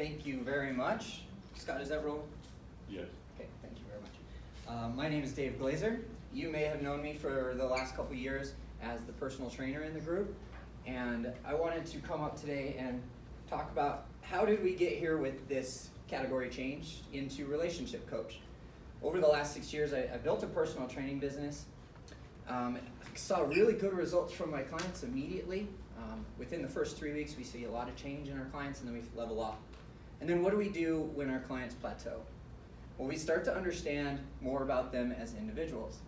Thank you very much. Scott, is that roll? Yes. Okay, thank you very much. My name is Dave Glaser. You may have known me for the last couple years as the personal trainer in the group, and I wanted to come up today and talk about how did we get here with this category change into relationship coach. Over the last 6 years, I built a personal training business. Saw really good results from my clients immediately. Within the first 3 weeks, we see a lot of change in our clients, and then we level off. And then what do we do when our clients plateau? Well, we start to understand more about them as individuals.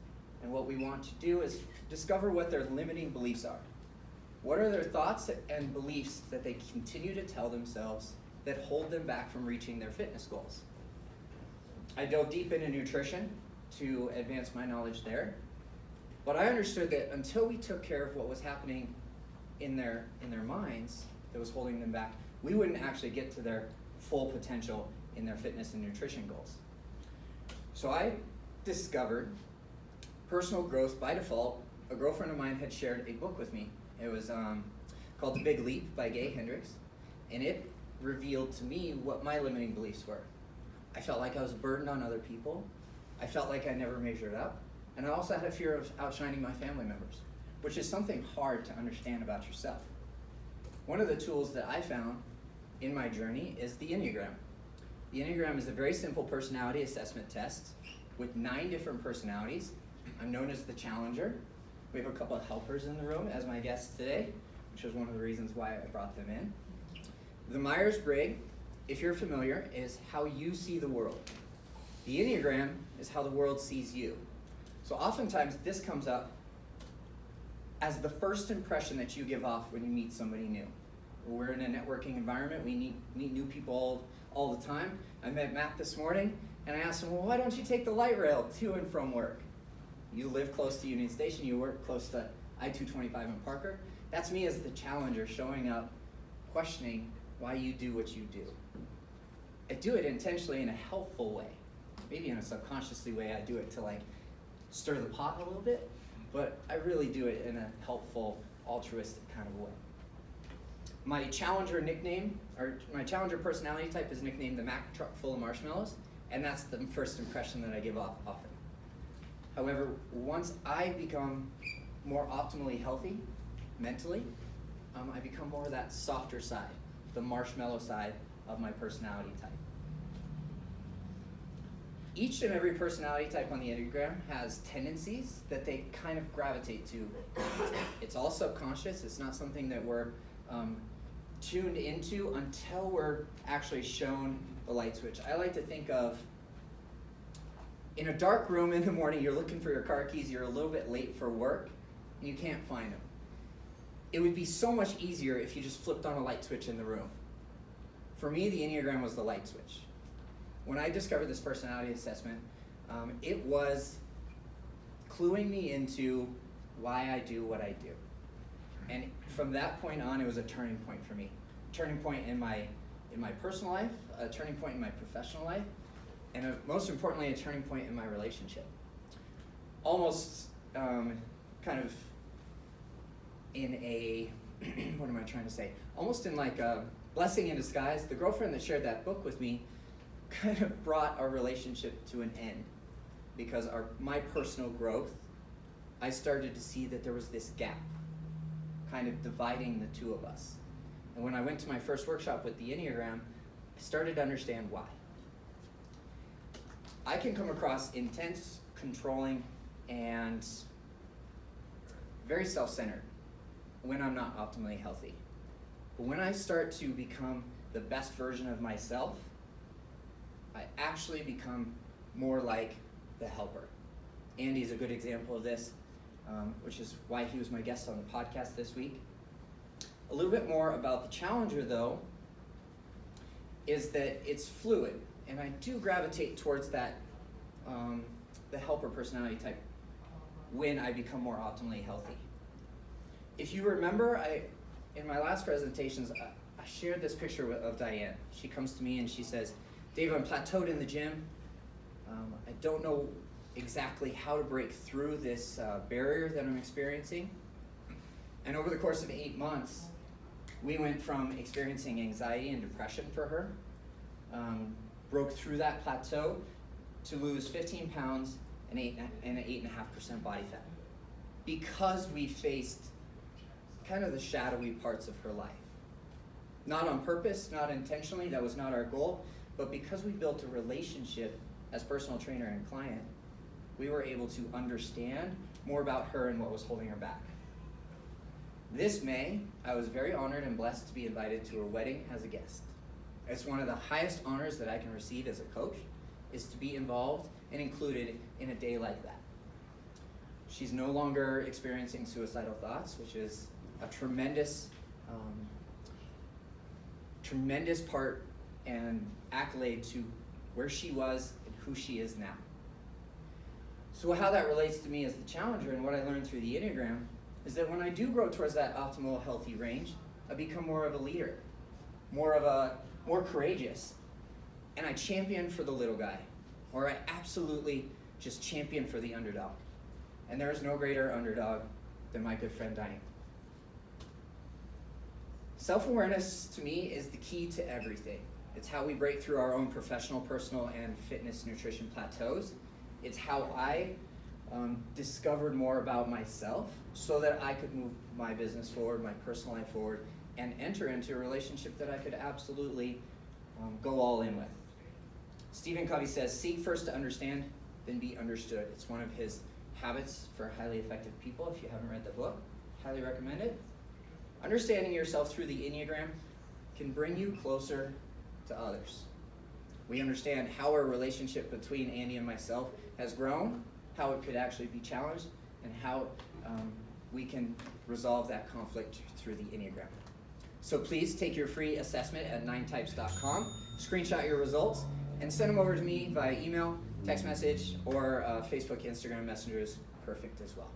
And what we want to do is discover what their limiting beliefs are. What are their thoughts and beliefs that they continue to tell themselves that hold them back from reaching their fitness goals? I dove deep into nutrition to advance my knowledge there. But I understood that until we took care of what was happening in their minds that was holding them back, we wouldn't actually get to their full potential in their fitness and nutrition goals. So I discovered personal growth by default. A girlfriend of mine had shared a book with me. It was called The Big Leap by Gay Hendricks, and it revealed to me what my limiting beliefs were. I felt like I was burdened on other people. I felt like I never measured up. And I also had a fear of outshining my family members, which is something hard to understand about yourself. One of the tools that I found in my journey is the Enneagram. The Enneagram is a very simple personality assessment test with 9 different personalities. I'm known as the challenger. We have a couple of helpers in the room as my guests today, which is one of the reasons why I brought them in. The Myers-Briggs, if you're familiar, is how you see the world. The Enneagram is how the world sees you. So oftentimes this comes up as the first impression that you give off when you meet somebody new. We're in a networking environment. We meet new people all the time. I met Matt this morning, and I asked him, well, why don't you take the light rail to and from work? You live close to Union Station. You work close to I-225 in Parker. That's me as the challenger showing up, questioning why you do what you do. I do it intentionally in a helpful way. Maybe in a subconsciously way, I do it to stir the pot a little bit, but I really do it in a helpful, altruistic kind of way. My challenger nickname, or my challenger personality type is nicknamed the Mack Truck Full of Marshmallows, and that's the first impression that I give off often. However, once I become more optimally healthy mentally, I become more of that softer side, the marshmallow side of my personality type. Each and every personality type on the Enneagram has tendencies that they kind of gravitate to. It's all subconscious. It's not something that we're tuned into until we're actually shown the light switch. I like to think of, in a dark room in the morning, you're looking for your car keys, you're a little bit late for work, and you can't find them. It would be so much easier if you just flipped on a light switch in the room. For me, the Enneagram was the light switch. When I discovered this personality assessment, it was cluing me into why I do what I do. And from that point on, it was a turning point for me. Turning point in my personal life, a turning point in my professional life, and most importantly, a turning point in my relationship. Almost kind of in a, what am I trying to say? Almost in like a blessing in disguise, the girlfriend that shared that book with me kind of brought our relationship to an end, because my personal growth, I started to see that there was this gap kind of dividing the two of us. And when I went to my first workshop with the Enneagram, I started to understand why. I can come across intense, controlling, and very self-centered when I'm not optimally healthy. But when I start to become the best version of myself, I actually become more like the helper. Andy's a good example of this, which is why he was my guest on the podcast this week. A little bit more about the challenger, though, is that it's fluid, and I do gravitate towards that, the helper personality type when I become more optimally healthy. If you remember, in my last presentations, I shared this picture of Diane. She comes to me and she says, Dave, I'm plateaued in the gym. I don't know exactly how to break through this barrier that I'm experiencing. And over the course of 8 months, we went from experiencing anxiety and depression for her broke through that plateau to lose 15 pounds and an 8.5% body fat, because we faced kind of the shadowy parts of her life. Not on purpose, not intentionally, that was not our goal, but because we built a relationship as personal trainer and client, we were able to understand more about her and what was holding her back. This May, I was very honored and blessed to be invited to her wedding as a guest. It's one of the highest honors that I can receive as a coach, is to be involved and included in a day like that. She's no longer experiencing suicidal thoughts, which is a tremendous part and accolade to where she was and who she is now. So how that relates to me as the challenger and what I learned through the Enneagram is that when I do grow towards that optimal healthy range, I become more of a leader, more courageous, and I champion for the little guy, or I absolutely just champion for the underdog. And there is no greater underdog than my good friend Diane. Self-awareness to me is the key to everything. It's how we break through our own professional, personal, and fitness nutrition plateaus. It's how I discovered more about myself so that I could move my business forward, my personal life forward, and enter into a relationship that I could absolutely go all in with. Stephen Covey says, seek first to understand, then be understood. It's one of his habits for highly effective people. If you haven't read the book, highly recommend it. Understanding yourself through the Enneagram can bring you closer to others. We understand how our relationship between Andy and myself has grown, how it could actually be challenged, and how we can resolve that conflict through the Enneagram. So please take your free assessment at 9types.com, screenshot your results, and send them over to me via email, text message, or Facebook, Instagram Messenger is perfect as well.